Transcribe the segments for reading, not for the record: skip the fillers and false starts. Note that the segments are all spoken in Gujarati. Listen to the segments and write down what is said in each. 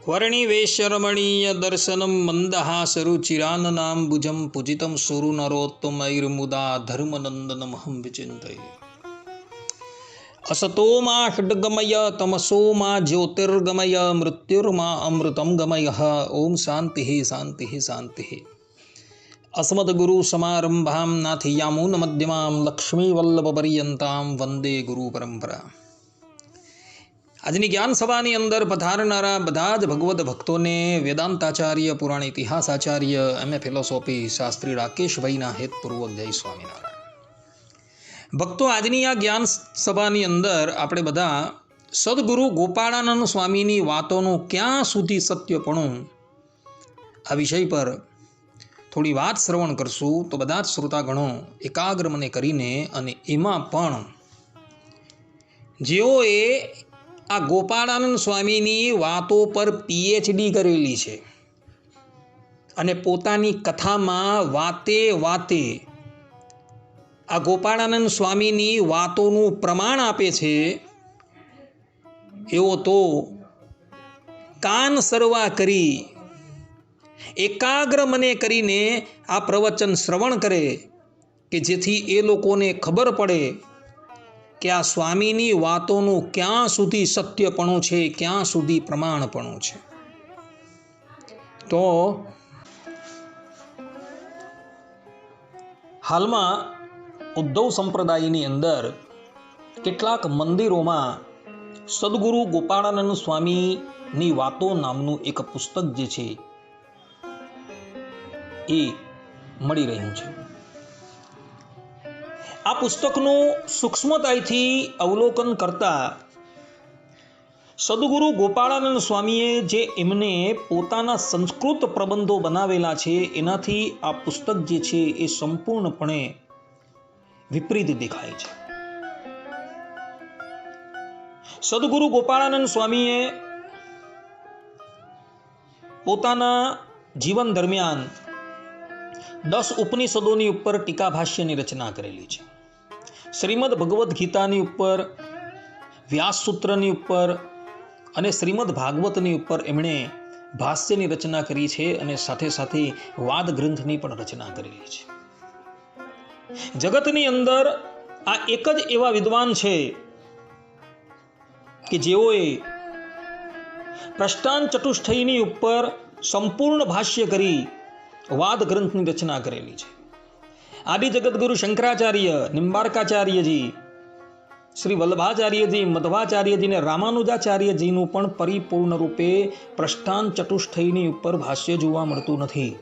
वर्णिवेशरमणीय दर्शनं मन्दहासरुचिराननाम्बुजं पूजितं सुरनरोत्तमैर्मुदा धर्मनन्दनमहं विचिन्तये। असतो मा षड्गमय तमसो मा ज्योतिर्गमय मृत्युर्मा अमृतं गमयः। ओम शान्तिः शान्तिः शान्तिः। अस्मद्गुरुसमारम्भां नाथयामुनमध्यमां लक्ष्मीवल्लभपर्यन्तां वंदे गुरुपरंपरा। આજની જ્ઞાન સભાની અંદર પધારનારા બધા જ ભગવદ્ ભક્તોને વેદાંતાચાર્ય પુરાણ ઇતિહાસાચાર્ય એમએ ફિલોસોફી શાસ્ત્રી રાકેશભાઈના હેતપૂર્વક જય સ્વામિનારાયણ। ભક્તો, આજની આ જ્ઞાન સભાની અંદર આપણે બધા સદગુરુ ગોપાળાનંદ સ્વામીની વાતોનું ક્યાં સુધી સત્યપણું આ વિષય પર થોડી વાત શ્રવણ કરશું। તો બધા જ શ્રોતાગણો એકાગ્ર મને કરીને અને એમાં પણ જેઓએ આ ગોપાળાનંદ સ્વામીની વાતો પર પીએચડી કરેલી છે અને પોતાની કથામાં વાતે વાતે આ ગોપાળાનંદ સ્વામીની વાતોનું પ્રમાણ આપે છે, એવો તો કાન સરવા કરી એકાગ્ર મને કરીને આ પ્રવચન શ્રવણ કરે કે જેથી એ લોકોને ખબર પડે કે આ સ્વામીની વાતોનું ક્યાં સુધી સત્યપણું છે, ક્યાં સુધી પ્રમાણપણું છે। તો હાલમાં ઉદ્ધવ સંપ્રદાયની અંદર કેટલાક મંદિરોમાં સદગુરુ ગોપાળાનંદ સ્વામીની વાતો નામનું એક પુસ્તક જે છે એ મળી રહ્યું છે। આ પુસ્તકનું સૂક્ષ્મતાથી અવલોકન કરતા સદગુરુ ગોપાળાનંદ સ્વામીએ જે એમને પોતાના સંસ્કૃત પ્રબંધો બનાવેલા છે એનાથી આ પુસ્તક જે છે એ સંપૂર્ણપણે વિપરીત દેખાય છે। સદગુરુ ગોપાળાનંદ સ્વામીએ પોતાના જીવન દરમિયાન 10 ઉપનિષદોની ઉપર ટીકા ભાષ્યની રચના કરેલી છે। શ્રીમદ ભગવદ્ ગીતાની ઉપર, વ્યાસસૂત્રની ઉપર અને શ્રીમદ ભાગવતની ઉપર એમણે ભાષ્યની રચના કરી છે અને સાથે સાથે વાદ ગ્રંથની પણ રચના કરેલી છે। જગતની અંદર આ એક જ એવા વિદ્વાન છે કે જેઓએ પ્રષ્ટાન ચતુષ્ટયની ઉપર સંપૂર્ણ ભાષ્ય કરી વાદ ગ્રંથની રચના કરેલી છે। આદિ જગતગુરુ શંકરાચાર્ય, નિમ્બાર્કાચાર્યજી, શ્રી વલ્લભાચાર્યજી, મધ્વાચાર્યજી ને રામાનુજાચાર્યજીનું પણ પરિપૂર્ણ રૂપે પ્રષ્ટાન ચતુષ્ટયની ઉપર ભાષ્ય જોવા મળતું નથી,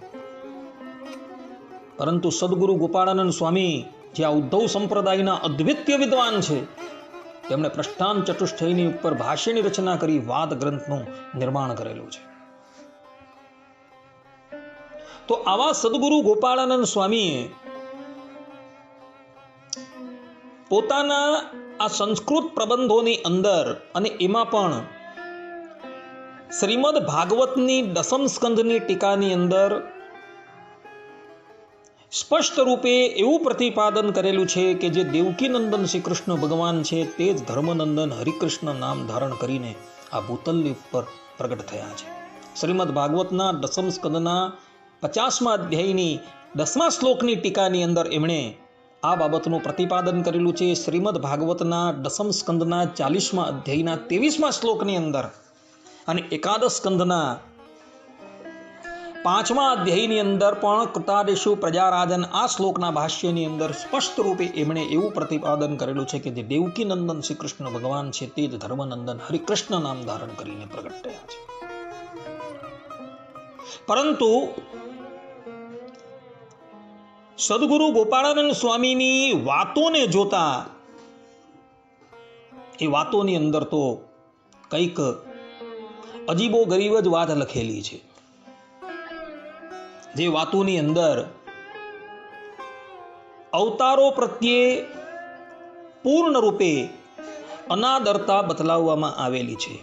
પરંતુ સદગુરુ ગોપાળાનંદ સ્વામી જે આ ઉદ્ધવ સંપ્રદાયના અદ્વિતીય વિદ્વાન છે તેમણે પ્રષ્ટાન ચતુષ્ટયની ઉપર ભાષ્યની રચના કરી વાદ ગ્રંથનું નિર્માણ કરેલું છે। તો આવા સદગુરુ ગોપાળાનંદ સ્વામીએ પોતાના આ સંસ્કૃત પ્રબંધોની અંદર અને એમાં પણ શ્રીમદ ભાગવતની દસમ સ્કંધની ટીકાની અંદર સ્પષ્ટ રૂપે એવું પ્રતિપાદન કરેલું છે કે જે દેવકીનંદન શ્રી કૃષ્ણ ભગવાન છે તે જ ધર્મનંદન હરિકૃષ્ણ નામ ધારણ કરીને આ ભૂતલની ઉપર પ્રગટ થયા છે। શ્રીમદ ભાગવતના દસમ સ્કંદના 50મા અધ્યાયની 10મા શ્લોકની ટીકાની અંદર એમણે આ બાબતનું પ્રતિપાદન કરેલું છે। શ્રીમદ ભાગવતના દસમ સ્કંદના 40મા અધ્યાયના 23મા શ્લોકની અંદર અને એકાદશ સ્કંદના 5મા અધ્યાયની અંદર પણ કૃતાદેશુ પ્રજારાજન આ શ્લોકના ભાષ્યની અંદર સ્પષ્ટ રૂપે એમણે એવું પ્રતિપાદન કરેલું છે કે જે દેવકીનંદન શ્રી કૃષ્ણ ભગવાન છે તે જ ધર્મનંદન હરિકૃષ્ણ નામ ધારણ કરીને પ્રગટ થયા છે। પરંતુ સદગુરુ ગોપાળાનંદ સ્વામીની વાતોને જોતા એ વાતોની અંદર તો કંઈક અજીબો ગરીબ જ વાત લખેલી છે, જે વાતોની અંદર અવતારો પ્રત્યે પૂર્ણ રૂપે અનાદરતા બતલાવવામાં આવેલી છે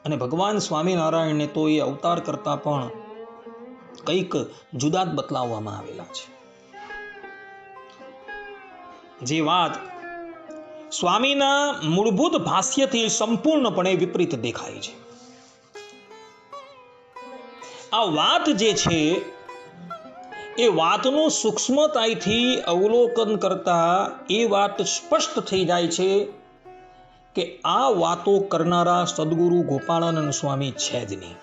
અને ભગવાન સ્વામિનારાયણને તો એ અવતાર કરતા પણ કંઈક જુદા જ બતલાવવામાં આવેલા છે। જે વાત સ્વામીના મૂળભૂત ભાષ્યથી સંપૂર્ણપણે વિપરીત દેખાય છે। આ વાત જે છે એ વાતનું સૂક્ષ્મતાથી અવલોકન કરતા એ વાત સ્પષ્ટ થઈ જાય છે કે આ વાતો કરનારા સદગુરુ ગોપાળાનંદ સ્વામી છે જ નહીં.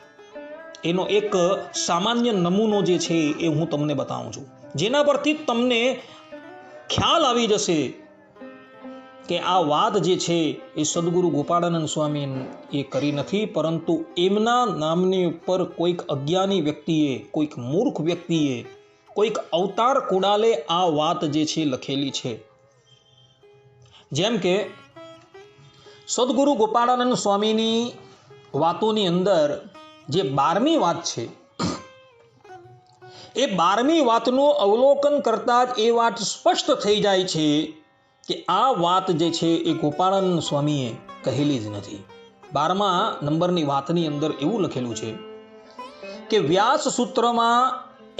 એનો એક સામાન્ય નમૂનો જે છે એ હું તમને બતાવું છું, જેના પરથી તમને ખ્યાલ આવી જશે કે આ વાત જે છે એ સદગુરુ ગોપાળાનંદ સ્વામી એ કરી નથી, પરંતુ એમના નામની ઉપર કોઈક અજ્ઞાની વ્યક્તિએ, કોઈક મૂર્ખ વ્યક્તિએ, કોઈક અવતાર કુડાલે આ વાત જે છે લખેલી છે. જેમ કે સદગુરુ ગોપાળાનંદ સ્વામીની વાતોની અંદર જે 12મી વાત છે, એ 12મી વાતનું અવલોકન કરતા જ એ વાત સ્પષ્ટ થઈ જાય છે કે આ વાત જે છે એ ગોપાળાનંદ સ્વામીએ કહેલી જ નથી. 12મા નંબરની વાતની અંદર એવું લખેલું છે કે વ્યાસ સૂત્રમાં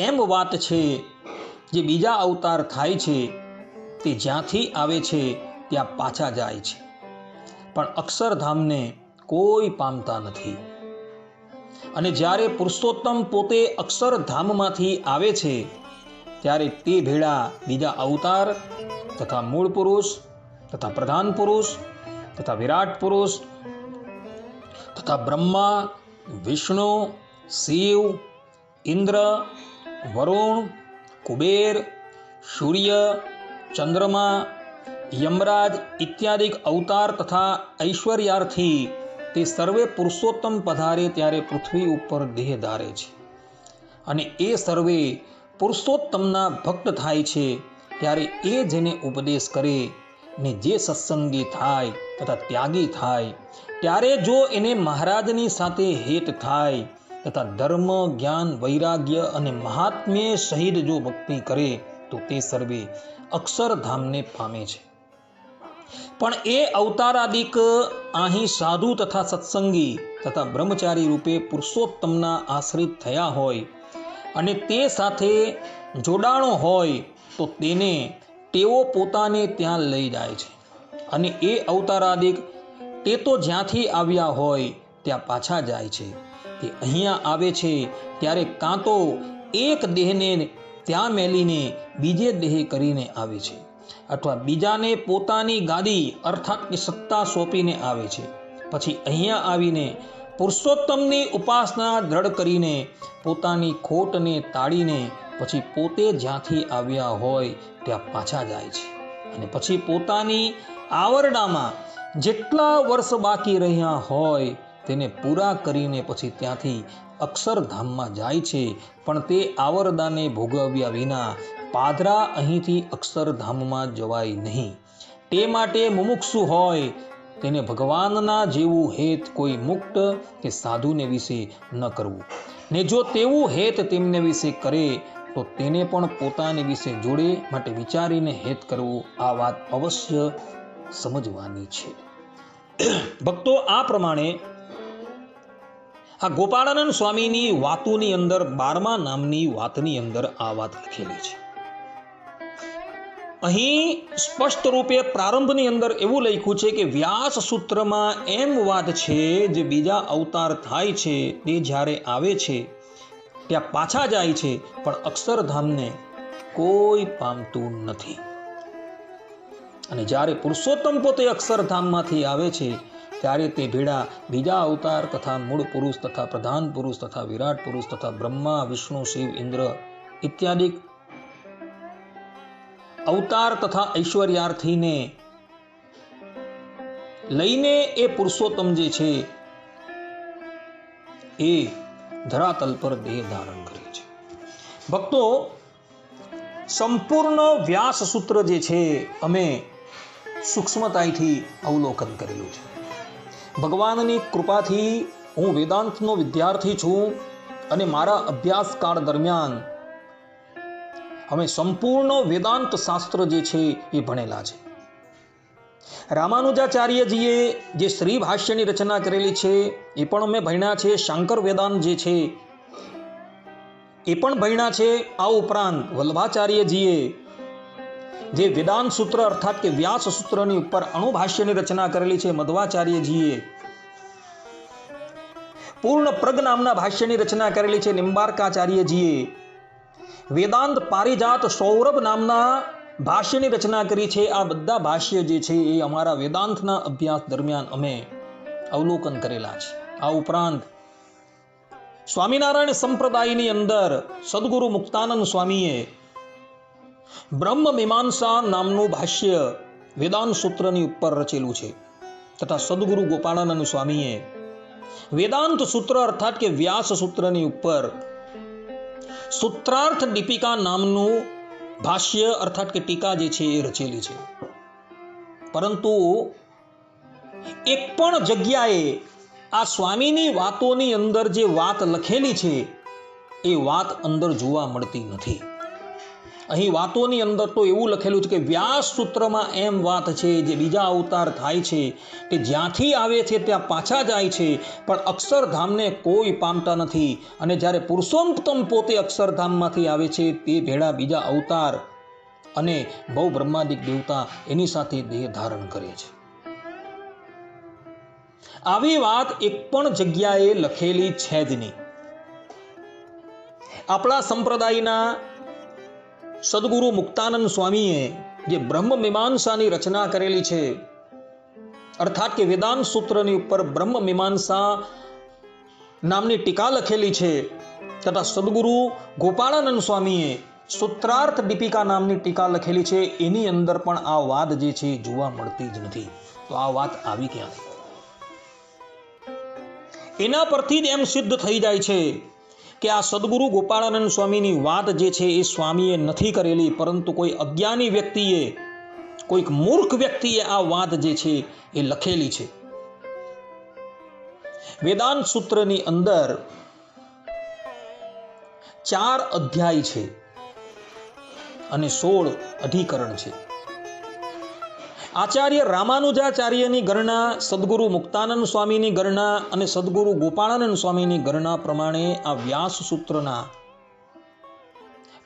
એમ વાત છે, જે બીજા અવતાર થાય છે તે જ્યાંથી આવે છે ત્યાં પાછા જાય છે, પણ અક્ષરધામને કોઈ પામતા નથી. અને જ્યારે પુરુષોત્તમ પોતે અક્ષરધામમાંથી આવે છે ત્યારે તે ભેળા બીજા અવતાર તથા મૂળ પુરુષ તથા પ્રધાન પુરુષ તથા વિરાટ પુરુષ તથા બ્રહ્મા, વિષ્ણુ, શિવ, ઇન્દ્ર, વરુણ, કુબેર, સૂર્ય, ચંદ્રમા, યમરાજ ઇત્યાદિ અવતાર તથા ઐશ્વર્યાર્થી તે સર્વે પુરુષોત્તમ પધારે ત્યારે પૃથ્વી ઉપર દેહ ધારે છે, અને એ સર્વે પુરુષોત્તમના ભક્ત થાય છે ત્યારે એ જેને ઉપદેશ કરે ને જે સત્સંગી થાય તથા ત્યાગી થાય, ત્યારે જો એને મહારાજની સાથે હેત થાય તથા ધર્મ, જ્ઞાન, વૈરાગ્ય અને મહાત્મ્ય સહિત જો ભક્તિ કરે તો તે સર્વે અક્ષરધામને પામે છે. પણ એ અવતારાદિક અહીં સાધુ તથા સત્સંગી તથા બ્રહ્મચારી રૂપે પુરુષોત્તમના આશ્રિત થયા હોય અને તે સાથે જોડાણો હોય તો તેને તેઓ પોતાને ત્યાં લઈ જાય છે, અને એ અવતારાદિક તે તો જ્યાંથી આવ્યા હોય ત્યાં પાછા જાય છે. તે અહીંયા આવે છે ત્યારે કાં તો એક દેહને ત્યાં મેલીને બીજે દેહ કરીને આવે છે, અથવા બીજાને પોતાની ગાદી અર્થાત કે સત્તા સોંપીને આવે છે. પછી અહીંયા આવીને પુરુષોત્તમની ઉપાસના દ્રઢ કરીને પોતાની ખોટને તાળીને પછી પોતે જ્યાંથી આવ્યા હોય ત્યાં પાછા જાય છે, અને પછી પોતાની આવરડામાં જેટલા વર્ષ બાકી રહ્યા હોય તેને પૂરા કરીને પછી ત્યાંથી અક્ષરધામમાં જાય છે. પણ તે આવરદાને ભોગવ્યા વિના પાદરા અહીંથી અક્ષરધામમાં જવાય નહીં. તે માટે મુમુક્ષુ હોય તેને ભગવાનના જેવું હેત કોઈ મુક્ત કે સાધુને વિશે ન કરવું, ને જો તેવું હેત તેમને વિશે કરે તો તેને પણ પોતાને વિશે જોડે માટે વિચારીને હેત કરવું. આ વાત અવશ્ય સમજવાની છે. ભક્તો, આ પ્રમાણે આ ગોપાળાનંદ સ્વામીની વાતોની અંદર 12મા નામની વાતની અંદર આ વાત લખેલી છે. અહીં સ્પષ્ટ રૂપે પ્રારંભની અંદર એવું લખ્યું છે કે વ્યાસ સૂત્રમાં એમ વાત છે, જે બીજા અવતાર થાય છે તે જ્યારે આવે છે ત્યાં પાછા જાય છે, પણ અક્ષરધામને કોઈ પામતું નથી. અને જ્યારે પુરુષોત્તમ પોતે અક્ષરધામમાંથી આવે છે ત્યારે તે ભેળા બીજા અવતાર તથા મૂળ પુરુષ તથા પ્રધાન પુરુષ તથા વિરાટ પુરુષ તથા બ્રહ્મા, વિષ્ણુ, શિવ, ઇન્દ્ર ઇત્યાદિ અવતાર તથા ઐશ્વર્યાર્થીને લઈને એ પુરુષોત્તમ જે છે એ ધરાતલ પર દેહ ધારણ કરે છે. ભક્તો, સંપૂર્ણ વ્યાસ સૂત્ર જે છે અમે સૂક્ષ્મતાથી અવલોકન કરેલું છે. ભગવાનની કૃપાથી હું વેદાંતનો વિદ્યાર્થી છું, અને મારા અભ્યાસકાળ દરમિયાન અમે સંપૂર્ણ વેદાંત શાસ્ત્ર જે છે એ ભણેલા છે. રામાનુજાચાર્યજીએ જે શ્રી ભાષ્યની રચના કરેલી છે એ પણ અમે ભણ્યા છે. શાંકર વેદાંત જે છે એ પણ ભણ્યા છે. આ ઉપરાંત વલ્લભાચાર્યજીએ જે વેદાંત સૂત્ર અર્થાત કે વ્યાસ સૂત્રની ઉપર અણુભાષ્યની રચના કરેલી છે. મધ્વાચાર્યજીએ પૂર્ણ પ્રગ નામના ભાષ્યની રચના કરેલી છે નિંબાર્કાચાર્યજીએ. વેદાંત પારિજાત સૌરભ નામના ભાષ્યની રચના કરી છે. આ બધા ભાષ્ય જે છે એ અમારા વેદાંતના અભ્યાસ દરમિયાન અમે અવલોકન કરેલા છે. આ ઉપરાંત સ્વામિનારાયણ સંપ્રદાયની અંદર સદગુરુ મુક્તાનંદ સ્વામીએ બ્રહ્મ મીમાંસા નામનું ભાષ્ય વેદાંત સૂત્રની ઉપર રચેલું છે તથા સદગુરુ ગોપાળાનંદ સ્વામીએ વેદાંત સૂત્ર અર્થાત કે વ્યાસ સૂત્રની ઉપર સૂત્રાર્થ દીપિકા નામનું ભાષ્ય અર્થાત કે ટીકા જે છે એ રચેલી છે. પરંતુ એક પણ જગ્યાએ આ સ્વામીની વાતોની અંદર જે વાત લખેલી છે એ વાત અંદર જોવા મળતી નથી. અહીં વાતોની અંદર તો એવું લખેલું છે કે વ્યાસ સૂત્રમાં એમ વાત છે જે બીજા અવતાર થાય છે તે જ્યાંથી આવે છે ત્યાં પાછા જાય છે પણ અક્ષરધામને કોઈ પામતા નથી. અને જ્યારે પુરુષોત્તમ પોતે અક્ષરધામમાંથી આવે છે તે ભેળા બીજા અવતાર અને બહુ બ્રહ્માદિક દેવતા એની સાથે દેહ ધારણ કરે છે. આવી વાત એક પણ જગ્યાએ લખેલી છે જ નહીં. આપણા સંપ્રદાયના સદગુરુ મુક્તાનંદ સ્વામીએ જે બ્રહ્મ મીમાંસાની રચના કરેલી છે અર્થાત કે વેદાંત સૂત્રની ઉપર બ્રહ્મ મીમાંસા નામની ટીકા લખેલી છે તથા સદગુરુ ગોપાળાનંદ સ્વામીએ સૂત્રાર્થ દીપિકા નામની ટીકા લખેલી છે એની અંદર પણ આ વાત જે છે જોવા મળતી જ નથી. તો આ વાત આવી ક્યાંથી? એના પરથી જ એમ સિદ્ધ થઈ જાય છે કે આ સદગુરુ ગોપાળાનંદ સ્વામીની વાત જે છે એ સ્વામીએ નથી કરેલી, પરંતુ કોઈ અજ્ઞાની વ્યક્તિએ, કોઈક મૂર્ખ વ્યક્તિએ આ વાત જે છે એ લખેલી છે. વેદાંત સૂત્રની અંદર 4 અધ્યાય છે અને 16 અધિકરણ છે. આચાર્ય રામાનુજાચાર્યની ગણના, સદગુરુ મુક્તાનંદ સ્વામીની ગણના અને સદગુરુ ગોપાળાનંદ સ્વામીની ગણના પ્રમાણે આ વ્યાસ સૂત્રના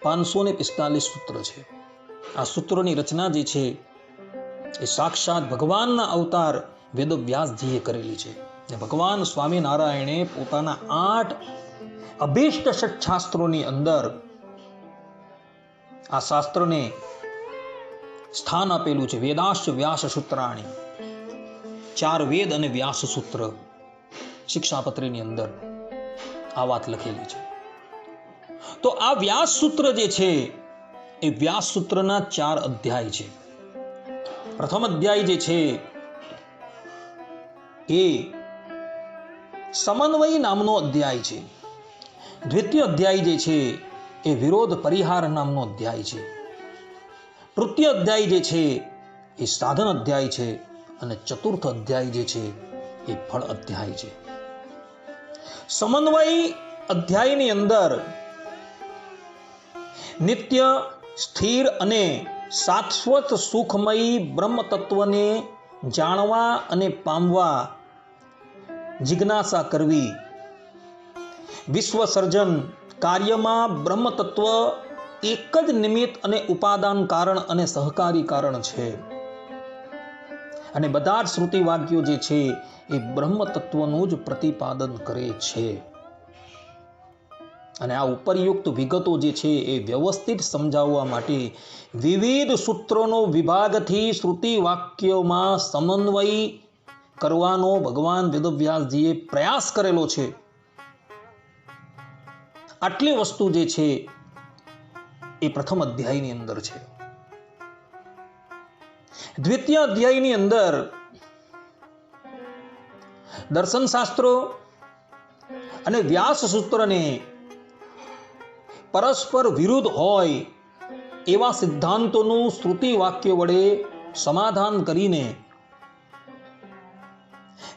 545 સૂત્ર છે. આ સૂત્રોની રચના જે છે એ સાક્ષાત ભગવાનના અવતાર વેદવ્યાસજીએ કરેલી છે. ભગવાન સ્વામિનારાયણે પોતાના 8 અભીષ્ટ ષટ્શાસ્ત્રોની અંદર આ શાસ્ત્રને સ્થાન આપેલું છે. વેદાશ્ચ વ્યાસ સૂત્રાણી, 4 વેદ અને વ્યાસ સૂત્ર શિક્ષાપત્રીની અંદર આ વાત લખેલી છે. તો આ વ્યાસ સૂત્ર જે છે એ વ્યાસ સૂત્રના 4 અધ્યાય છે. પ્રથમ અધ્યાય જે છે એ સમન્વય નામનો અધ્યાય છે. દ્વિતીય અધ્યાય જે છે એ વિરોધ પરિહાર નામનો અધ્યાય છે. તૃતીય અધ્યાય જે છે એ સાધન અધ્યાય છે અને ચતુર્થ અધ્યાય જે છે એ ફળ અધ્યાય છે. સમન્વય અધ્યાયની અંદર નિત્ય, સ્થિર અને શાશ્વત સુખમય બ્રહ્મ તત્વને જાણવા અને પામવા જિજ્ઞાસા કરવી, વિશ્વ સર્જન કાર્યમાં બ્રહ્મ તત્વ એક જ નિમિત્ત અને ઉપાદાન કારણ અને સહકારી કારણ છે અને બધા જ શ્રુતિ વાક્યો જે છે એ બ્રહ્મ તત્વનું જ પ્રતિપાદન કરે છે. અને આ ઉપરયુક્ત વિગતો જે છે એ વ્યવસ્થિત સમજાવવા માટે વિવિધ સૂત્રોનો વિભાગથી શ્રુતિ વાક્યોમાં સમન્વય કરવાનો ભગવાન વેદવ્યાસજીએ પ્રયાસ કરેલો છે. આટલી વસ્તુ જે છે એ પ્રથમ અધ્યાયની અંદર છે. દ્વિતીય અધ્યાયની અંદર દર્શન શાસ્ત્રો અને વ્યાસ સૂત્રને પરસ્પર વિરુદ્ધ હોય એવા સિદ્ધાંતોનું શ્રુતિ વાક્ય વડે સમાધાન કરીને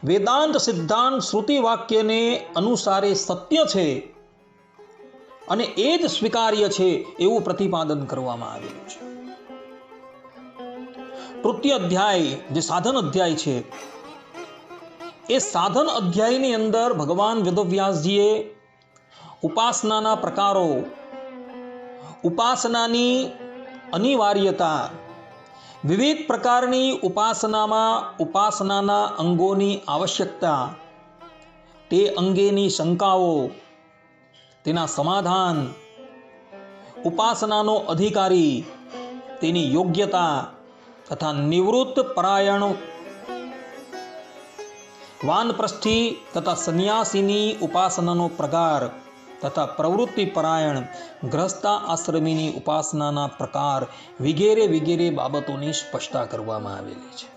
વેદાંત સિદ્ધાંત શ્રુતિ વાક્યને અનુસારે સત્ય છે અને એ જ સ્વીકાર્ય છે એવું પ્રતિપાદન કરવામાં આવેલું છે. તૃતીય અધ્યાય જે સાધન અધ્યાય છે એ સાધન અધ્યાયની અંદર ભગવાન વેદવ્યાસજીએ ઉપાસનાના પ્રકારો, ઉપાસનાની અનિવાર્યતા, વિવિધ પ્રકારની ઉપાસનામાં ઉપાસનાના અંગોની આવશ્યકતા, તે અંગેની શંકાઓ, તેના સમાધાન, ઉપાસનાનો અધિકારી, તેની યોગ્યતા તથા નિવૃત્ત પરાયણ વાનપ્રસ્થી તથા સંન્યાસીની ઉપાસનાનો પ્રકાર તથા પ્રવૃત્તિ પરાયણ ગ્રસ્તા આશ્રમીની ઉપાસનાના પ્રકાર વગેરે વગેરે બાબતોની સ્પષ્ટતા કરવામાં આવેલી છે.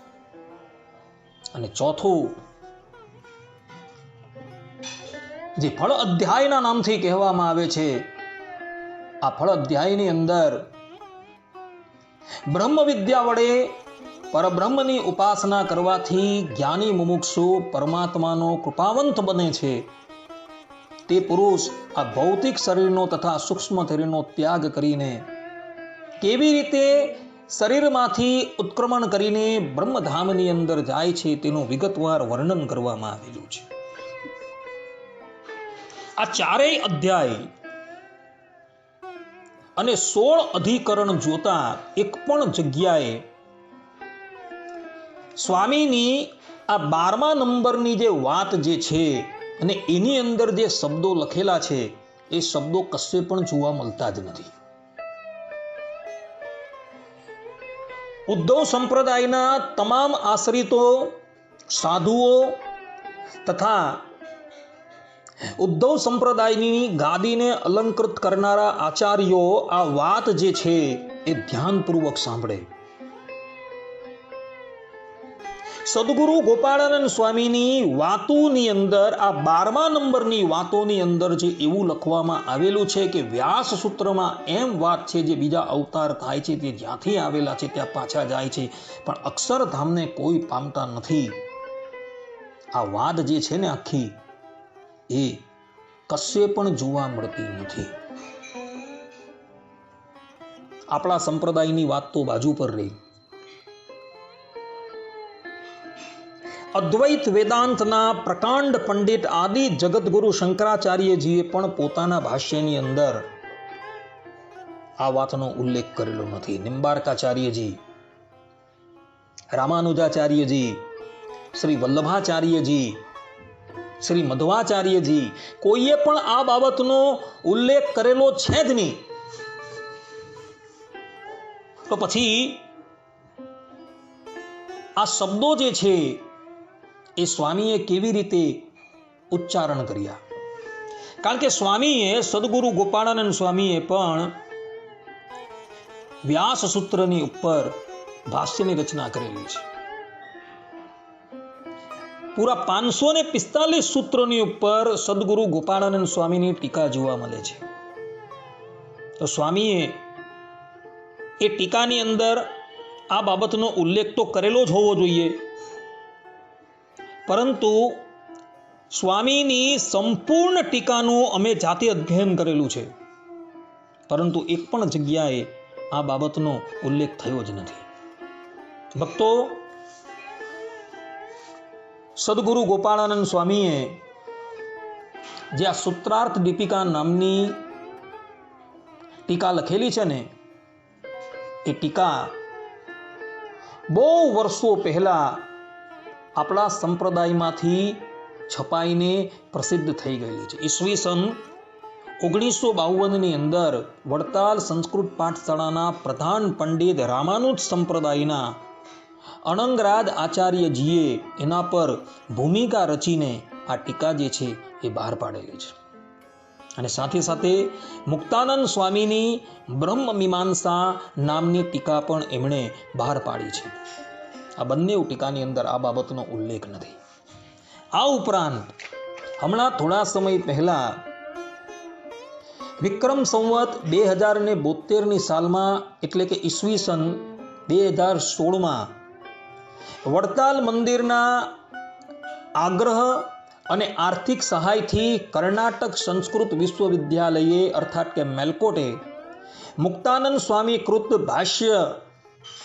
અને ચોથું, જે ફળ અધ્યાયના નામથી કહેવામાં આવે છે, આ ફળ અધ્યાયની અંદર બ્રહ્મ વિદ્યા વડે પરબ્રહ્મની ઉપાસના કરવાથી જ્ઞાની મુમુક્ષુ પરમાત્માનો કૃપાવંત બને છે. તે પુરુષ આ ભૌતિક શરીરનો તથા સૂક્ષ્મ શરીરનો ત્યાગ કરીને કેવી રીતે શરીરમાંથી ઉત્ક્રમણ કરીને બ્રહ્મધામની અંદર જાય છે તેનું વિગતવાર વર્ણન કરવામાં આવેલું છે. આ ચારેય અધ્યાય અને 16 અધિકરણ જોતા એક પણ જગ્યાએ સ્વામીની આ 12મા નંબરની જે વાત જે છે અને એની અંદર જે શબ્દો લખેલા છે એ શબ્દો કશે પણ જોવા મળતા જ નથી. ઉદ્ધવ સંપ્રદાયના તમામ આશ્રિતો, સાધુઓ તથા ઉદ્ધવ સંપ્રદાયની ગાદીને અલંકૃત કરનારા આચાર્યો આ વાત જે છે એ ધ્યાનપૂર્વક સાંભળે. સદગુરુ ગોપાળાનંદ સ્વામીની વાતોની અંદર આ 12મા નંબરની વાતોની અંદર જે એવું લખવામાં આવેલું છે કે વ્યાસ સૂત્રમાં એમ વાત છે, જે બીજા અવતાર થાય છે તે જ્યાંથી આવેલા છે ત્યાં પાછા જાય છે, પણ અક્ષરધામને કોઈ પામતા નથી. આ વાત જે છે ને આખી એ કશે પણ જોવા મળતી નથી. આપણા સંપ્રદાયની વાત તો બાજુ પર રહી. અદ્વૈત વેદાંતના પ્રકાંડ પંડિત આદિ જગતગુરુ શંકરાચાર્યજીએ પણ પોતાના ભાષ્યની અંદર આ વાતનો ઉલ્લેખ કરેલો નથી. નિમ્બાર્કાચાર્યજી, રામાનુજાચાર્યજી, શ્રી વલ્લભાચાર્યજી, શ્રી મધ્વાચાર્યજી કોઈએ પણ આ બાબતનો ઉલ્લેખ કરેલો છે જ નહીં. તો પછી આ શબ્દો જે છે એ સ્વામીએ કેવી રીતે ઉચ્ચારણ કર્યા? કારણ કે સ્વામીએ, સદગુરુ ગોપાળાનંદ સ્વામીએ પણ વ્યાસ સૂત્રની ઉપર ભાષ્યની રચના કરેલી છે. પૂરા 545 સૂત્રોની ઉપર સદગુરુ ગોપાળાનંદ સ્વામીની ટીકા જોવા મળે છે. તો સ્વામીએ એ ટીકાની અંદર આ બાબતનો ઉલ્લેખ તો કરેલો જ હોવો જોઈએ, પરંતુ સ્વામીની સંપૂર્ણ ટીકાનું અમે જાતે અધ્યયન કરેલું છે, પરંતુ એક પણ જગ્યાએ આ બાબતનો ઉલ્લેખ થયો જ નથી. ભક્તો, સદગુરુ ગોપાળાનંદ સ્વામીએ જે આ સૂત્રાર્થ દીપિકા નામની ટીકા લખેલી છે ને, એ ટીકા બહુ વર્ષો પહેલા આપણા સંપ્રદાયમાંથી છપાઈને પ્રસિદ્ધ થઈ ગયેલી છે. ઈસવીસન 1952ની અંદર વડતાલ સંસ્કૃત પાઠશાળાના પ્રધાન પંડિત રામાનુજ સંપ્રદાયના અણંગરાજ આચાર્યજીએ એના પર ભૂમિકા રચીને આ ટીકા જે છે એ બહાર પાડેલી છે. અને સાથે સાથે મુક્તાનંદ સ્વામીની બ્રહ્મ મીમાંસા નામની ટીકા પણ એમણે બહાર પાડી છે. આ બંને ટીકાની અંદર આ બાબતનો ઉલ્લેખ નથી. આ ઉપરાંત હમણાં થોડા સમય પહેલા વિક્રમ સંવત 2072ની સાલમાં, એટલે કે ઈસવીસન 2016માં વડતાલ મંદિરના આગ્રહ અને આર્થિક સહાયથી કર્ણાટક સંસ્કૃત વિશ્વવિદ્યાલયે અર્થાત કે મેલકોટે મુક્તાનંદ સ્વામી કૃત ભાષ્ય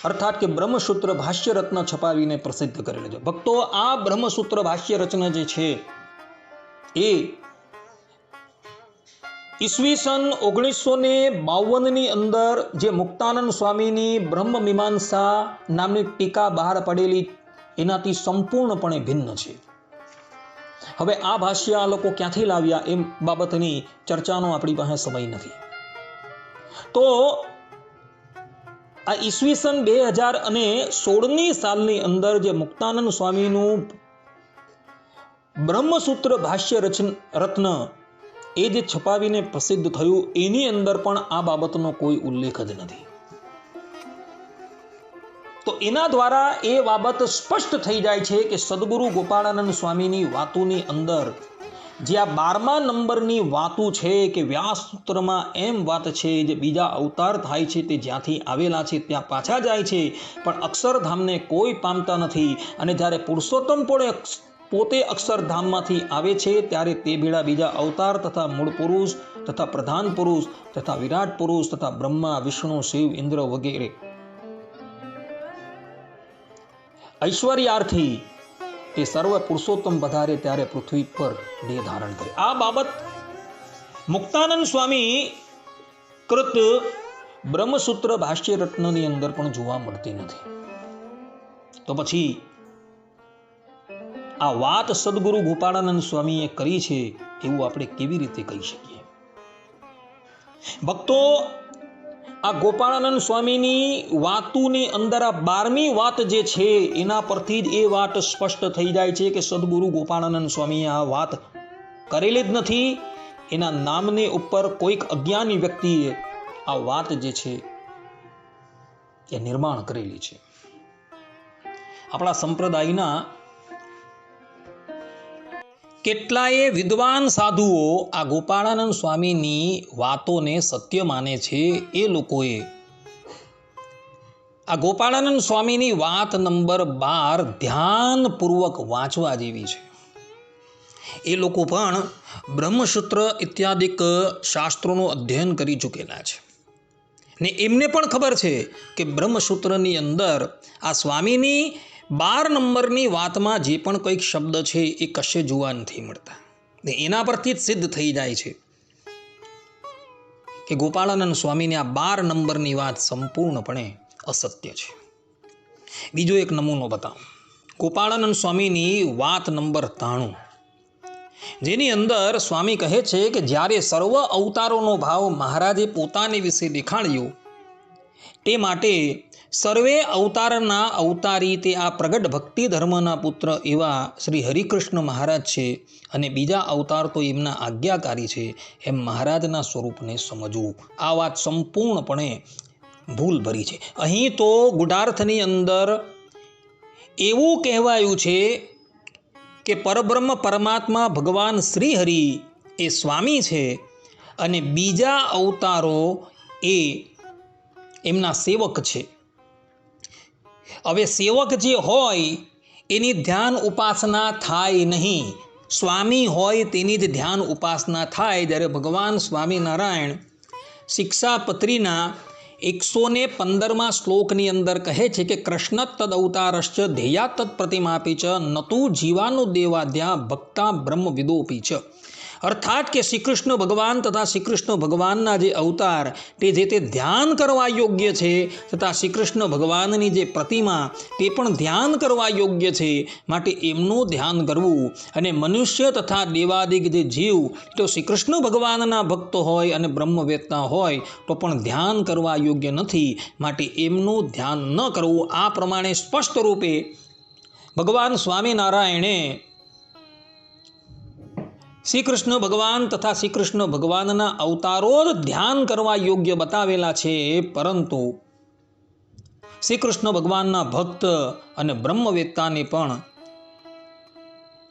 અર્થાત કે બ્રહ્મસૂત્ર ભાષ્ય રત્ન છપાવીને પ્રસિદ્ધ કરેલું છે. ભક્તો, આ બ્રહ્મસૂત્ર ભાષ્ય રચના જે છે એ ઈસવીસન 1952ની અંદર જે મુક્તાનંદ સ્વામીની બ્રહ્મ મીમાંસા નામની ટીકા બહાર પડેલી એનાથી સંપૂર્ણપણે ભિન્ન છે. હવે આ ભાષ્ય આ લોકો ક્યાંથી લાવ્યા એ બાબતની ચર્ચાનો આપણી પાસે સમય નથી. તો આ ઈસવીસન 2016ની સાલની અંદર જે મુક્તાનંદ સ્વામીનું બ્રહ્મસૂત્ર ભાષ્ય રત્ન એ જે છપાવીને પ્રસિદ્ધ થયું એની અંદર પણ આ બાબતનો કોઈ ઉલ્લેખ જ નથી. તો એના દ્વારા એ બાબત સ્પષ્ટ થઈ જાય છે કે સદગુરુ ગોપાળાનંદ સ્વામીની વાતોની અંદર જે આ 12મા નંબરની વાતો છે કે વ્યાસસૂત્રમાં એમ વાત છે જે બીજા અવતાર થાય છે તે જ્યાંથી આવેલા છે ત્યાં પાછા જાય છે પણ અક્ષરધામને કોઈ પામતા નથી. અને જ્યારે પુરુષોત્તમ પોતે અક્ષરધામમાંથી આવે છે ત્યારે તે ભેળા બીજા અવતાર તથા મૂળ પુરુષ તથા પ્રધાન પુરુષ તથા વિરાટ પુરુષ તથા બ્રહ્મા વિષ્ણુ શિવ ઇન્દ્ર વગેરે ઐશ્વર્યાર્થી તે સર્વ પુરુષોત્તમ પધારે ત્યારે પૃથ્વી પર દેહ ધારણ કરે. આ બાબત મુક્તાનંદ સ્વામી કૃત બ્રહ્મસૂત્ર ભાષ્ય રત્નની અંદર પણ જોવા મળતી નથી. તો પછી આ વાત સદગુરુ ગોપાળાનંદ સ્વામીએ કરી છે એવું આપણે કેવી રીતે કહી શકીએ? ભક્તો, આ ગોપાળાનંદ સ્વામીની વાતોની અંદર આ 12મી વાત જે છે એના પરથી જ એ વાત સ્પષ્ટ થઈ જાય છે કે સદગુરુ ગોપાળાનંદ સ્વામીએ આ વાત કરેલી જ નથી. એના નામને ઉપર કોઈક અજ્ઞાની વ્યક્તિએ આ વાત જે છે એ નિર્માણ કરેલી છે. આપણા સંપ્રદાયના કેટલાય વિદ્વાન સાધુઓ આ ગોપાળાનંદ સ્વામીની વાતોને સત્ય માને છે. એ લોકોએ આ ગોપાળાનંદ સ્વામીની વાત નંબર 12 ધ્યાનપૂર્વક વાંચવા જેવી છે. એ લોકો પણ બ્રહ્મસૂત્ર ઇત્યાદિક શાસ્ત્રોનું અધ્યયન કરી ચૂકેલા છે ને એમને પણ ખબર છે કે બ્રહ્મસૂત્રની અંદર આ સ્વામીની 12 નંબરની વાતમાં જે પણ કંઈક શબ્દ છે એ કશે જોવા નથી મળતા. ને એના પરથી જ સિદ્ધ થઈ જાય છે કે ગોપાળાનંદ સ્વામીની આ 12 નંબરની વાત સંપૂર્ણપણે અસત્ય છે. બીજો એક નમૂનો બતાવો. ગોપાળાનંદ સ્વામીની વાત નંબર 93, જેની અંદર સ્વામી કહે છે કે જ્યારે સર્વ અવતારોનો ભાવ મહારાજે પોતાને વિશે દેખાડ્યો તે માટે સર્વે અવતારના અવતારી તે આ પ્રગટ ભક્તિ ધર્મના પુત્ર એવા શ્રી હરિકૃષ્ણ મહારાજ છે અને બીજા અવતાર તો એમના આજ્ઞાકારી છે એમ મહારાજના સ્વરૂપને સમજવું. આ વાત સંપૂર્ણપણે ભૂલ ભરી છે. અહીં તો ગુઢાર્થની અંદર એવું કહેવાયું છે કે પરબ્રહ્મ પરમાત્મા ભગવાન શ્રી હરિ એ સ્વામી છે અને બીજા અવતારો એ એમના સેવક છે. હવે સેવક જે હોય એની ધ્યાન ઉપાસના થાય નહીં, સ્વામી હોય તેની જ ધ્યાન ઉપાસના થાય. જ્યારે ભગવાન સ્વામિનારાયણ શિક્ષાપત્રીના 115મા શ્લોકની અંદર કહે છે કે કૃષ્ણ તદ અવતારશ્ચ ધ્યેયા તત્ પ્રતિમાપી ચ નતુ જીવાનો દેવાદ્યા ભક્તા બ્રહ્મવિદોપી ચ. અર્થાત કે શ્રી કૃષ્ણ ભગવાન તથા શ્રી કૃષ્ણ ભગવાનના જે અવતાર તે જે તે ધ્યાન કરવા યોગ્ય છે તથા શ્રી કૃષ્ણ ભગવાનની જે પ્રતિમા તે પણ ધ્યાન કરવા યોગ્ય છે. માટે એમનું ધ્યાન કરવું. અને મનુષ્ય તથા દેવાદિક જે જીવ તો શ્રી કૃષ્ણ ભગવાનના ભક્ત હોય અને બ્રહ્મવેત્તા હોય તો પણ ધ્યાન કરવા યોગ્ય નથી. માટે એમનું ધ્યાન ન કરવું. આ પ્રમાણે સ્પષ્ટ રૂપે ભગવાન સ્વામિનારાયણે શ્રી કૃષ્ણ ભગવાન તથા શ્રી કૃષ્ણ ભગવાનના અવતારો જ ધ્યાન કરવા યોગ્ય બતાવેલા છે, પરંતુ શ્રી કૃષ્ણ ભગવાનના ભક્ત અને બ્રહ્મવેત્તાને પણ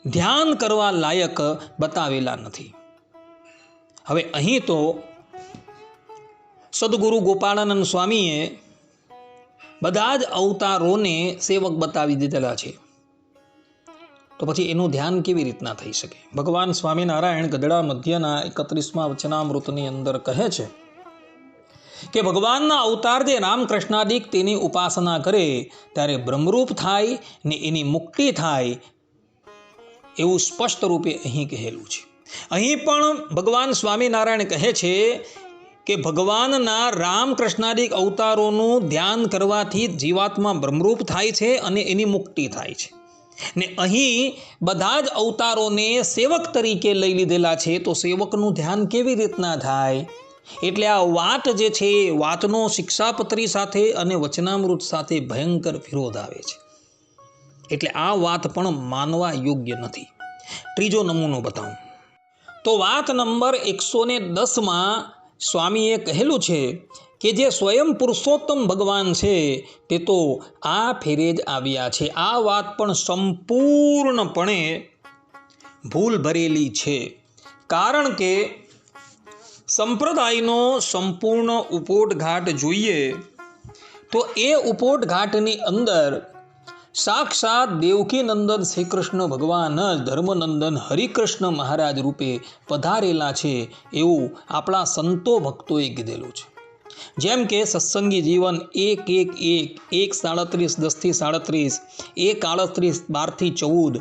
ધ્યાન કરવા લાયક બતાવેલા નથી. હવે અહીં તો સદગુરુ ગોપાળાનંદ સ્વામીએ બધા જ અવતારોને સેવક બતાવી દીધેલા છે. તો પછી એનું ધ્યાન કેવી રીતના થઈ શકે? ભગવાન સ્વામિનારાયણ ગઢડા મધ્યના 31મા વચનામૃતની અંદર કહે છે કે ભગવાનના અવતાર જે રામકૃષ્ણાદિક તેની ઉપાસના કરે ત્યારે બ્રહ્મરૂપ થાય ને એની મુક્તિ થાય, એવું સ્પષ્ટ રૂપે અહીં કહેલું છે. અહીં પણ ભગવાન સ્વામિનારાયણ કહે છે કે ભગવાનના રામકૃષ્ણાદિક અવતારોનું ધ્યાન કરવાથી જીવાત્મા બ્રહ્મરૂપ થાય છે અને એની મુક્તિ થાય છે. ને અહીં બધા જ અવતારોને સેવક તરીકે લઈ લીધેલા છે, તો સેવકનું ધ્યાન કેવી રીતના થાય? એટલે આ વાત જે છે એ વાતનો શિક્ષાપત્રી સાથે અને વચનામૃત સાથે ભયંકર વિરોધ આવે છે. એટલે આ વાત પણ માનવા યોગ્ય નથી. ત્રીજો નમૂનો બતાવું તો વાત નંબર 110માં સ્વામીએ કહેલું છે કે જે સ્વયં પુરુષોત્તમ ભગવાન છે તે તો આ ફેરે જ આવ્યા છે. આ વાત પણ સંપૂર્ણપણે ભૂલ ભરેલી છે. કારણ કે સંપ્રદાયનો સંપૂર્ણ ઉપોટઘાટ જોઈએ તો એ ઉપોટઘાટની અંદર સાક્ષાત દેવકીનંદન શ્રી કૃષ્ણ ભગવાન જ ધર્મનંદન હરિકૃષ્ણ મહારાજ રૂપે પધારેલા છે એવું આપણા સંતો ભક્તોએ કીધેલું છે. જેમ કે સત્સંગી જીવન 1:37:10-37, 1:38:12-14,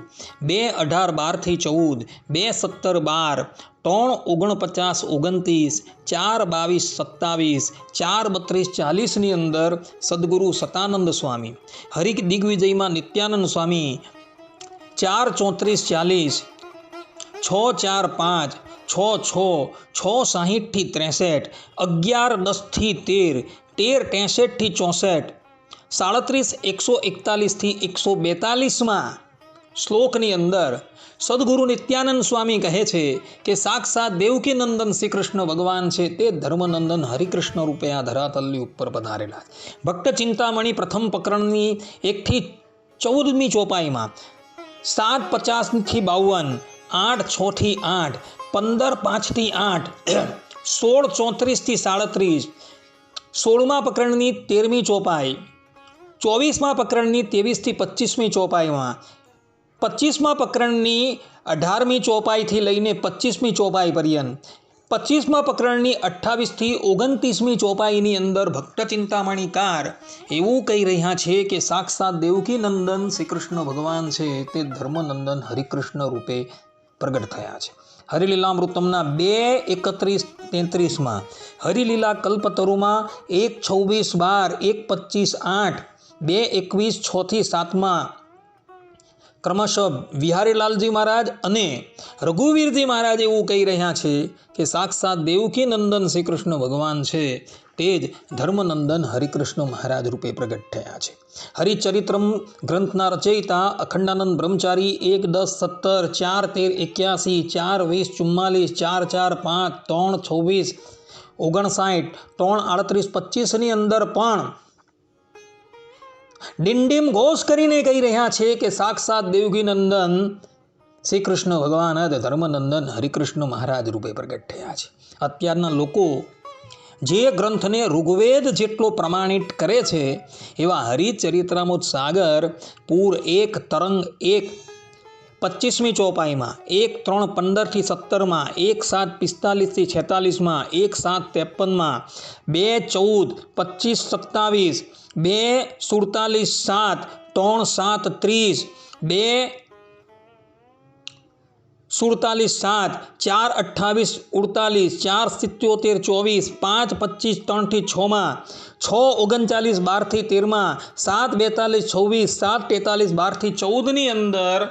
2:18:12-14, 2:17:12, 3:49-29, 4:22-27, 4:32-40ની અંદર સદગુરુ સતાનંદ સ્વામી, હરિ દિગ્વિજયમાં નિત્યાનંદ સ્વામી, 4:34-40, 6:4-5, 6:6, 6:60-63, 11:10-13, 13:63-64, 37:141-142માં શ્લોકની અંદર સદગુરુ નિત્યાનંદ સ્વામી કહે છે કે સાક્ષાત દેવકીનંદન શ્રી કૃષ્ણ ભગવાન છે તે ધર્મનંદન હરિકૃષ્ણ રૂપે આ ધરાતલની ઉપર પધારેલા. ભક્ત ચિંતામણી પ્રથમ પ્રકરણની 1-14મી ચોપાઈમાં 7:50-52, 8:6-8, 15:5-8, 16:34-37, 16મા પ્રકરણની 13મી ચોપાઈ, 24મા પ્રકરણની 23-25મી ચોપાઈમાં, 25મા પ્રકરણની 18મી ચોપાઈથી લઈને 25મી ચોપાઈ પર્યંત, 25મા પ્રકરણની 28-29મી ચોપાઈની અંદર ભક્ત ચિંતામણીકાર એવું કહી રહ્યા છે કે સાક્ષાત દેવકીનંદન શ્રી કૃષ્ણ ભગવાન છે તે ધર્મનંદન હરિકૃષ્ણ રૂપે પ્રગટ થયા છે. હરિલીલામૃતમના 2:31-33માં, હરિલીલા કલ્પતરુમાં 1:26-12, 1:25-8, 2:21-6-7માં ક્રમશઃ વિહારીલાલજી મહારાજ અને રઘુવીરજી મહારાજ એવું કહી રહ્યા છે કે સાક્ષાત દેવકીનંદન શ્રી કૃષ્ણ ભગવાન છે તે જ ધર્મનંદન હરિકૃષ્ણ મહારાજ રૂપે પ્રગટ થયા છે. હરિચરિત્રમ ગ્રંથના રચયિતા અખંડાનંદ બ્રહ્મચારી 1:10-17, 4:13-81, 4:20, 3:24, 3:38-25ની અંદર પણ ડિંડીમ ઘોષ કરીને કહી રહ્યા છે કે સાક્ષાત દેવકીનંદન શ્રી કૃષ્ણ ભગવાન જ ધર્મનંદન હરિકૃષ્ણ મહારાજ રૂપે પ્રગટ થયા છે. અત્યારના લોકો જે ગ્રંથને ઋગ્વેદ જેટલો પ્રમાણિત કરે છે એવા હરિચરિત્રામૃત સાગર પૂર 1 તરંગ 1 25મી ચોપાઈમાં, 1:3:15-17માં, 1:7:45-46માં, 1:7:53માં, 2:14-25-27, 2:47-7, 3:7-30, 2:47-7, 4:28-48, 4:77-24, 5:25-3-6માં, 6:39-12-13માં, 7:42-26, 7:43-12-14ની અંદર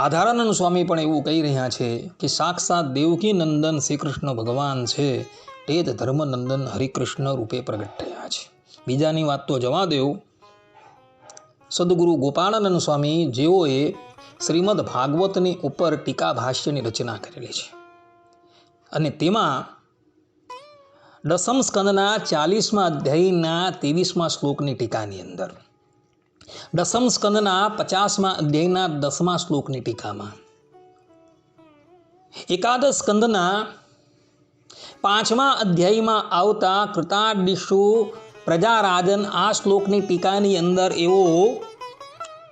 આધારાનંદ સ્વામી પણ એવું કહી રહ્યા છે કે સાક્ષાત દેવકીનંદન શ્રી કૃષ્ણ ભગવાન છે તે જ ધર્મનંદન હરિકૃષ્ણ રૂપે પ્રગટ થયા છે. બીજાની વાત તો જવા દેવું. સદગુરુ ગોપાળાનંદ સ્વામી જેઓએ શ્રીમદ ભાગવતની ઉપર ટીકા ભાષ્યની રચના કરેલી છે અને તેમાં દસમ સ્કંદના 40મા અધ્યાયના 23મા શ્લોકની ટીકાની અંદર, દસમ સ્કંદના 50મા અધ્યાયના 10મા શ્લોકની ટીકામાં, એકાદશ સ્કંદના 5મા અધ્યાયમાં આવતા કૃતાદિષુ પ્રજારાજન આ શ્લોકની ટીકાની અંદર એવો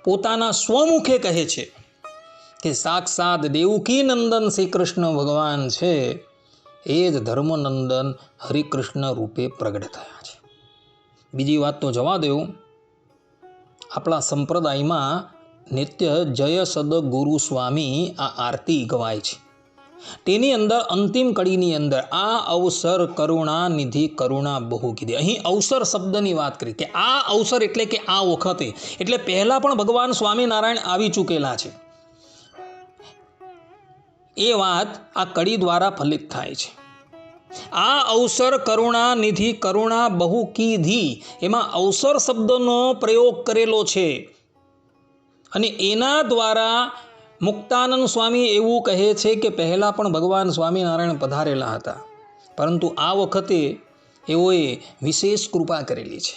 પોતાના સ્વમુખે કહે છે કે સાક્ષાત દેવકીનંદન શ્રી કૃષ્ણ ભગવાન છે એ જ ધર્મનંદન હરિકૃષ્ણ રૂપે પ્રગટ થયા છે. બીજી વાત તો જવા દેવું. આપણા સંપ્રદાયમાં નિત્ય જય સદ ગુરુ સ્વામી આ આરતી ગવાય છે. તેની અંદર અંતિમ કડીની અંદર આ અવસર કરુણા નિધિ કરુણા બહુ કીધી. અહીં અવસર શબ્દની વાત કરી કે આ અવસર એટલે કે આ વખતે, એટલે પહેલાં પણ ભગવાન સ્વામિનારાયણ આવી ચૂકેલા છે. એ વાત આ કડી દ્વારા ફલિત થાય છે. આ અવસર કરુણા નિધિ કરુણા બહુ કીધી, એમાં અવસર શબ્દનો પ્રયોગ કરેલો છે. અને એના દ્વારા મુક્તાનંદ સ્વામી એવું કહે છે કે પહેલાં પણ ભગવાન સ્વામિનારાયણ પધારેલા હતા, પરંતુ આ વખતે એઓએ વિશેષ કૃપા કરેલી છે.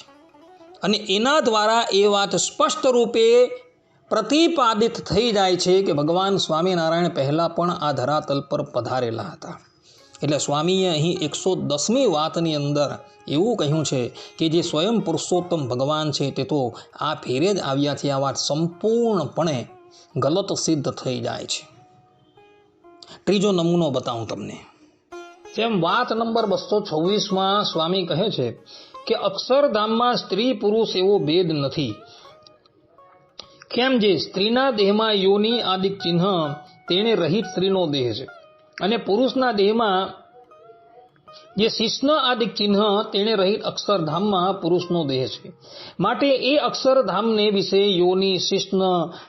અને એના દ્વારા એ વાત સ્પષ્ટ રૂપે પ્રતિપાદિત થઈ જાય છે કે ભગવાન સ્વામિનારાયણ પહેલાં પણ આ ધરાતલ પર પધારેલા હતા. એટલે સ્વામીએ અહીં 110મી વાતની અંદર એવું કહ્યું છે કે જે સ્વયં પુરુષોત્તમ ભગવાન છે તે તો આ ફેરે જ આવ્યા છે. આ વાત સંપૂર્ણપણે ગલત સિદ્ધ થઈ જાય છે. ત્રીજો નમૂનો બતાવું તમને. જેમ વાત નંબર 226માં સ્વામી કહે છે કે અક્ષરધામમાં સ્ત્રી પુરુષ એવો ભેદ નથી. કેમ જે સ્ત્રીના દેહમાં યોનિ આદિક ચિહ્ન તેને રહિત સ્ત્રીનો દેહ છે, અને પુરુષના દેહમાં જે શિશ્ન આદિક ચિહ્ન તેને રહિત અક્ષરધામમાં પુરુષનો દેહ છે. માટે એ અક્ષરધામને વિશે યોનિ, શિશ્ન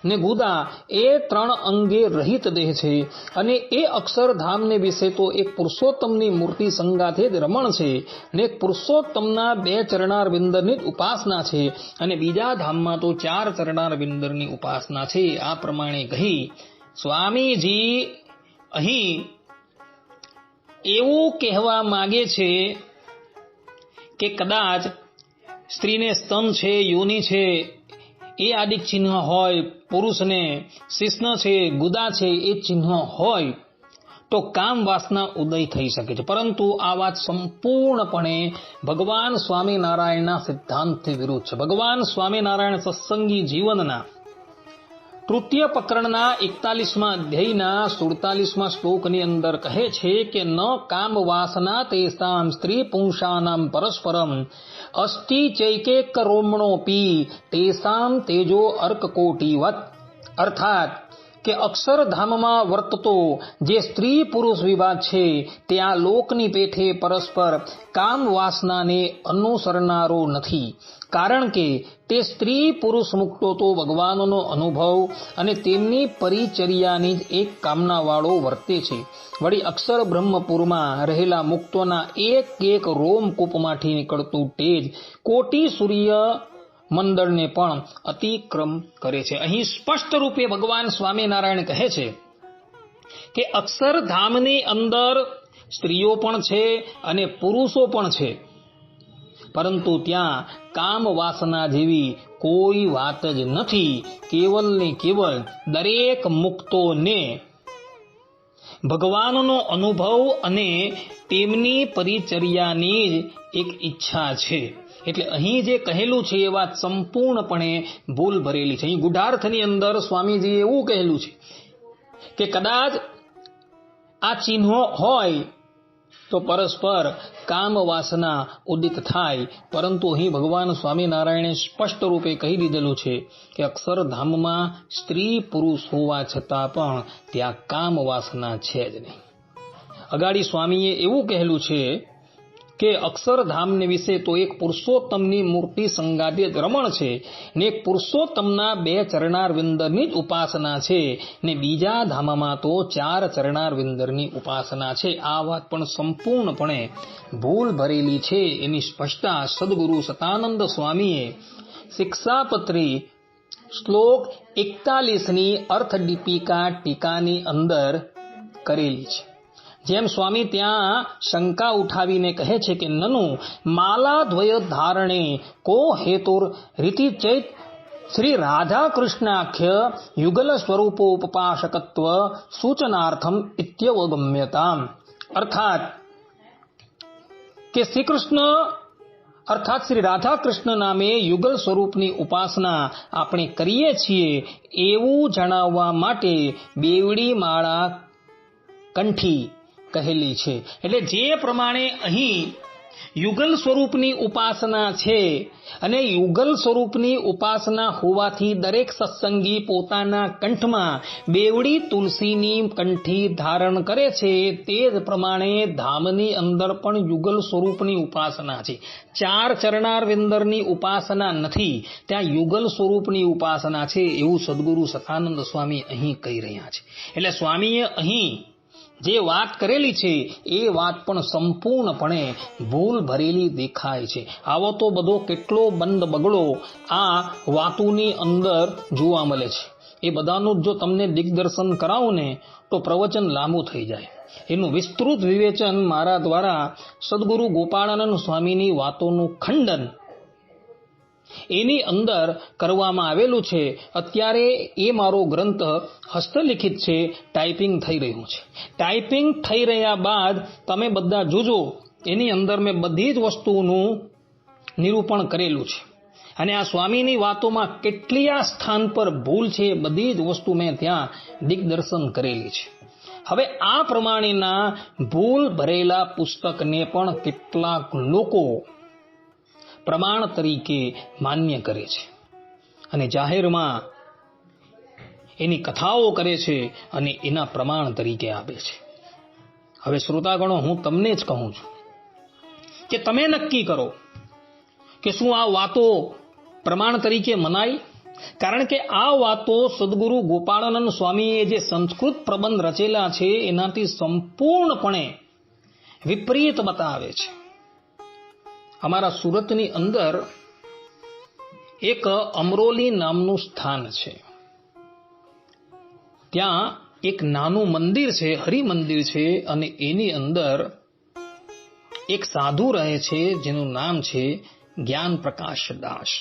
ને ગુદા એ 3 અંગે રહિત દેહ છે. અને એ અક્ષરધામને વિશે તો એક પુરુષોત્તમની મૂર્તિ સંગાથે જ રમણ છે, ને એક પુરુષોત્તમના 2 ચરણાર વિંદરની જ ઉપાસના છે, અને બીજા ધામમાં તો 4 ચરણાર વિંદરની ઉપાસના છે. આ પ્રમાણે કહી સ્વામીજી અહીં એવું કહેવા માગે છે કે કદાચ સ્ત્રીને સ્તન છે, યોનિ છે એ આદિક ચિહ્ન હોય, પુરુષને શિશ્ન છે, ગુદા છે એ ચિહ્ન હોય તો કામ વાસના ઉદય થઈ શકે છે. પરંતુ આ વાત સંપૂર્ણપણે ભગવાન સ્વામિનારાયણના સિદ્ધાંતથી વિરુદ્ધ છે. ભગવાન સ્વામિનારાયણ સત્સંગી જીવનના તૃતીય પ્રકરણના 41મા અધ્યાયના 47મા શ્લોકની અંદર કહે છે કે ન કામ વાસના તેસામ સ્ત્રી પુંસાનામ પરસ્પરમ અષ્ટિ ચૈકેક રોમણોપી તેસામ તેજો અર્કકોટિવત. અર્થાત કે અક્ષરધામમાં વર્તતો જે સ્ત્રી પુરુષ વિવાદ છે તે આ લોકની પેઠે પરસ્પર કામ વાસનાને અનુસરનારો નથી. કારણ કે તે સ્ત્રી પુરુષ મુક્તો તો ભગવાનનો અનુભવ અને તેમની પરિચર્યાની જ એક કામનાવાળો વર્તે છે. વળી અક્ષર બ્રહ્મપુરમાં રહેલા મુક્તોના એક રોમકૂપમાંથી નીકળતું તેજ કોટી સૂર્ય મંડળને પણ અતિક્રમ કરે છે. અહીં સ્પષ્ટ રૂપે ભગવાન સ્વામિનારાયણ કહે છે કે અક્ષરધામની અંદર સ્ત્રીઓ પણ છે અને પુરુષો પણ છે, પરંતુ ત્યાં કામ વાસના જેવી કોઈ વાત જ નથી. કેવલ ને કેવલ દરેક મુક્તોને ભગવાનનો અનુભવ અને તેમની પરિચર્યાની જ એક ઈચ્છા છે. એટલે અહીં જે કહેલું છે એ વાત સંપૂર્ણપણે ભૂલ ભરેલી છે. અહીં ગુઢાર્થની અંદર સ્વામીજીએ એવું કહેલું છે કે કદાચ આ ચિહ્નો હોય તો પરસ્પર કામ વાસના ઉદિત થાય, પરંતુ અહીં ભગવાન સ્વામિનારાયણે સ્પષ્ટ રૂપે કહી દીધેલું છે કે અક્ષરધામમાં સ્ત્રી પુરુષ હોવા છતાં પણ ત્યાં કામ વાસના છે જ નહીં. અગાડી સ્વામીએ એવું કહેલું છે કે અક્ષરધામને વિશે તો એક પુરુષોત્તમની મૂર્તિ સંગાથે જ રમણ છે, ને એક પુરુષોત્તમના 2 ચરણાર વિંદરની જ ઉપાસના છે, ને બીજા ધામમાં તો 4 ચરણાર વિંદરની ઉપાસના છે. આ વાત પણ સંપૂર્ણપણે ભૂલ ભરેલી છે. એની સ્પષ્ટતા સદગુરુ સતાનંદ સ્વામીએ શિક્ષાપત્રી શ્લોક 41ની અર્થ દીપિકા ટીકાની અંદર કરેલી છે. જેમ સ્વામી ત્યાં શંકા ઉઠાવીને કહે છે કે નનુ માલાદ્વય ધારણે કો હેતુર રીતિ ચૈત શ્રી રાધા કૃષ્ણાખ્ય યુગલ સ્વરૂપોપપાશકત્વ સૂચનાર્થમ ઇત્યવગમ્યતામ. અર્થાત કે શ્રી કૃષ્ણ અર્થાત શ્રી રાધા કૃષ્ણ નામે યુગલ સ્વરૂપની ઉપાસના આપણે કરીએ છીએ એવું જણાવવા માટે બેવડી માળા કંઠી કહેલી છે. એટલે જે પ્રમાણે અહીં યુગલ સ્વરૂપની ઉપાસના છે અને યુગલ સ્વરૂપની ઉપાસના હોવાથી દરેક સત્સંગી પોતાના કંઠમાં બેવડી તુલસીની કંઠી ધારણ કરે છે. તે જ પ્રમાણે ધામની અંદર પણ યુગલ સ્વરૂપની ઉપાસના છે. ચાર ચરણારવિંદરની ઉપાસના નથી, ત્યાં યુગલ સ્વરૂપની ઉપાસના છે એવું સદગુરુ સતાનંદ સ્વામી અહીં કહી રહ્યા છે. એટલે સ્વામીએ અહીં જે વાત કરેલી છે એ વાત પણ સંપૂર્ણપણે ભૂલ ભરેલી દેખાય છે. આવો તો બધો કેટલો બંધ બગડો આ વાતોની અંદર જોવા મળે છે. એ બધાનું જો તમને દિગ્દર્શન કરાવું ને તો પ્રવચન લાંબુ થઈ જાય. એનું વિસ્તૃત વિવેચન મારા દ્વારા સદગુરુ ગોપાળાનંદ સ્વામીની વાતોનું ખંડન એની અંદર કરવામાં આવેલું છે. અત્યારે એ મારો ગ્રંથ હસ્તલિખિત છે, ટાઈપિંગ થઈ રહ્યું છે. ટાઈપિંગ થઈ રહ્યા બાદ તમે બધા જોજો, એની અંદર મેં બધી જ વસ્તુનું નિરૂપણ કરેલું છે અને આ સ્વામીની વાતોમાં કેટલી આ સ્થાન પર ભૂલ છે બધી જ વસ્તુ મેં ત્યાં દિગ્દર્શન કરેલી છે. હવે આ પ્રમાણેના ભૂલ ભરેલા પુસ્તકને પણ કેટલાક લોકો પ્રમાણ તરીકે માન્ય કરે છે અને જાહેરમાં એની કથાઓ કરે છે અને એના પ્રમાણ તરીકે આપે છે. હવે શ્રોતાગણો, હું તમને જ કહું છું કે તમે નક્કી કરો કે શું આ વાતો પ્રમાણ તરીકે મનાય. કારણ કે આ વાતો સદગુરુ ગોપાળાનંદ સ્વામીએ જે સંસ્કૃત પ્રબંધ રચેલા છે એનાથી સંપૂર્ણપણે વિપરીત બતાવે છે. અમારા સુરતની અંદર એક અમરોલી નામનું સ્થાન છે. ત્યાં એક નાનું મંદિર છે, હરિમંદિર છે, અને એની અંદર એક સાધુ રહે છે જેનું નામ છે જ્ઞાન પ્રકાશ દાસ.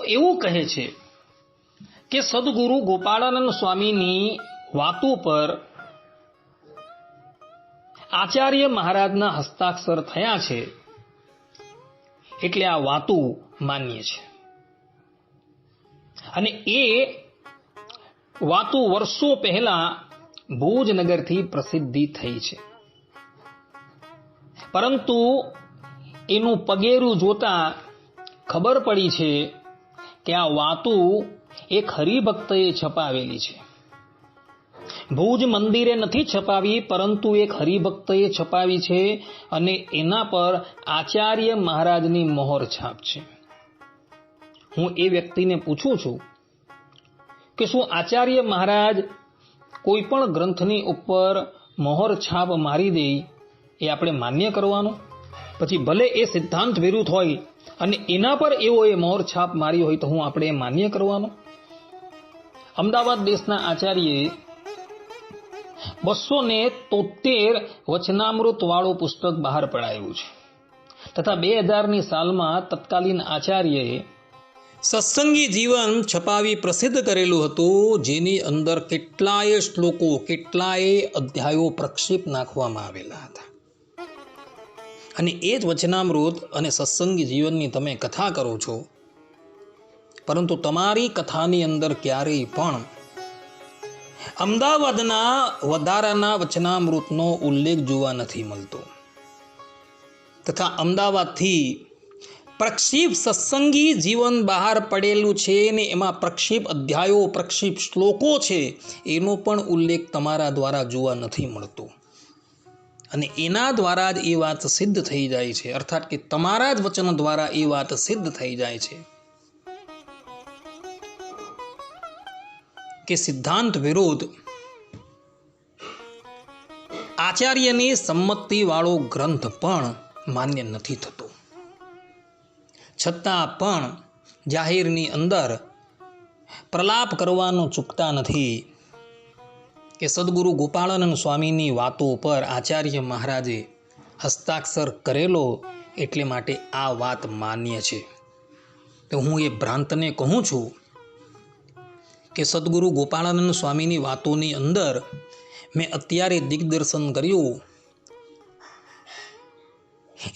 એવું કહે છે કે સદગુરુ ગોપાળાનંદ સ્વામીની વાતો પર આચાર્ય મહારાજના હસ્તાક્ષર થયા છે એટલે આ વાતો માન્ય છે. અને એ વાતો વર્ષો પહેલા ભુજનગરથી પ્રસિદ્ધિ થઈ છે, પરંતુ એનું પગેરું જોતા ખબર પડી છે કે આ વાતો એક હરિભક્તએ છપાવેલી છે. ભુજ મંદિરે નથી છપાવી, પરંતુ એક હરિભક્તએ છપાવી છે અને એના પર આચાર્ય મહારાજની મોહર છાપ છે. હું એ વ્યક્તિને પૂછું છું કે શું આચાર્ય મહારાજ કોઈ પણ ગ્રંથની ઉપર મોહર છાપ મારી દે એ આપણે માન્ય કરવાનું? પછી ભલે એ સિદ્ધાંત વિરુદ્ધ હોય અને એના પર એવો એ મોહર છાપ મારી હોય તો હું આપણે એ માન્ય કરવાનું? અમદાવાદ દેશના આચાર્યએ 273 વચનામૃત વાળું પુસ્તક બહાર પડાયું છે તથા 2000ની સાલમાં તત્કાલીન આચાર્યએ સત્સંગી જીવન છપાવી પ્રસિદ્ધ કરેલું હતું, જેની અંદર કેટલાય શ્લોકો, કેટલાય અધ્યાયો પ્રક્ષેપ નાખવામાં આવેલા હતા. અને એ જ વચનામૃત અને સત્સંગી જીવનની તમે કથા કરો છો, પરંતુ તમારી કથાની અંદર ક્યારેય પણ અમદાવાદના વધારાના વચનામૃતનો ઉલ્લેખ જોવા નથી મળતો. તથા અમદાવાદથી પ્રક્ષેપ સત્સંગી જીવન બહાર પડેલું છે ને એમાં પ્રક્ષેપ અધ્યાયો, પ્રક્ષેપ શ્લોકો છે, એનો પણ ઉલ્લેખ તમારા દ્વારા જોવા નથી મળતો. અને એના દ્વારા જ એ વાત સિદ્ધ થઈ જાય છે, અર્થાત કે તમારા જ વચન દ્વારા એ વાત સિદ્ધ થઈ જાય છે કે સિદ્ધાંત વિરુદ્ધ આચાર્યની સંમતિ વાળો ગ્રંથ પણ માન્ય નથી થતો. છતાં પણ જાહેરની અંદર પ્રલાપ કરવાનું ચૂકતા નથી કે સદગુરુ ગોપાળાનંદ સ્વામીની વાતો પર આચાર્ય મહારાજે હસ્તાક્ષર કરેલો એટલે માટે આ વાત માન્ય છે. તો હું એ ભ્રાંતને કહું છું કે સદગુરુ ગોપાળાનંદ સ્વામીની વાતોની અંદર મેં અત્યારે દિગ્દર્શન કર્યું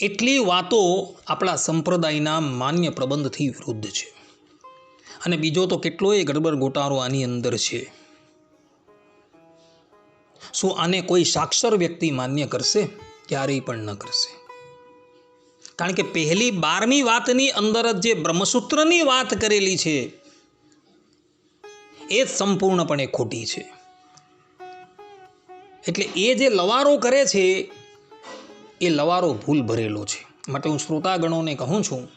એટલી વાતો આપણા સંપ્રદાયના માન્ય પ્રબંધથી વિરુદ્ધ છે. અને બીજો તો કેટલોય ગડબડ ગોટાળો આની અંદર છે. શું આને કોઈ સાક્ષર વ્યક્તિ માન્ય કરશે? ક્યારેય પણ ન કરશે. કારણ કે પહેલી 12મી વાતની અંદર જ જે બ્રહ્મસૂત્રની વાત કરેલી છે એ જ સંપૂર્ણપણે ખોટી છે. એટલે એ જે લવારો કરે છે એ લવારો ભૂલ ભરેલો છે. માટે હું શ્રોતાગણોને કહું છું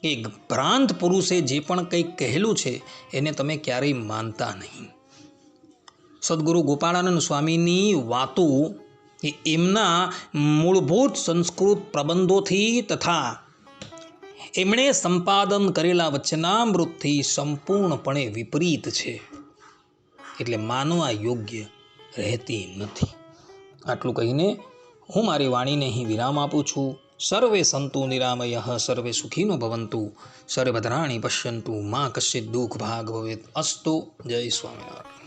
કે ભ્રાંત પુરુષે જે પણ કંઈક કહેલું છે એને તમે ક્યારેય માનતા નહીં. સદગુરુ ગોપાળાનંદ સ્વામીની વાતો એ એમના મૂળભૂત સંસ્કૃત પ્રબંધોથી તથા એમણે સંપાદન કરેલા વચનામૃતથી સંપૂર્ણપણે વિપરીત છે. એટલે માનવા યોગ્ય રહેતી નથી. આટલું કહીને હું મારી વાણીને અહીં વિરામ આપું છું. સર્વે સંતુ નિરામયઃ, સર્વે સુખીનો ભવંતુ, સર્વે ભદ્રાણિ પશ્યન્તુ, મા કશ્ચિદ દુઃખ ભાગ ભવેત. અસ્તુ. જય સ્વામિનારાયણ.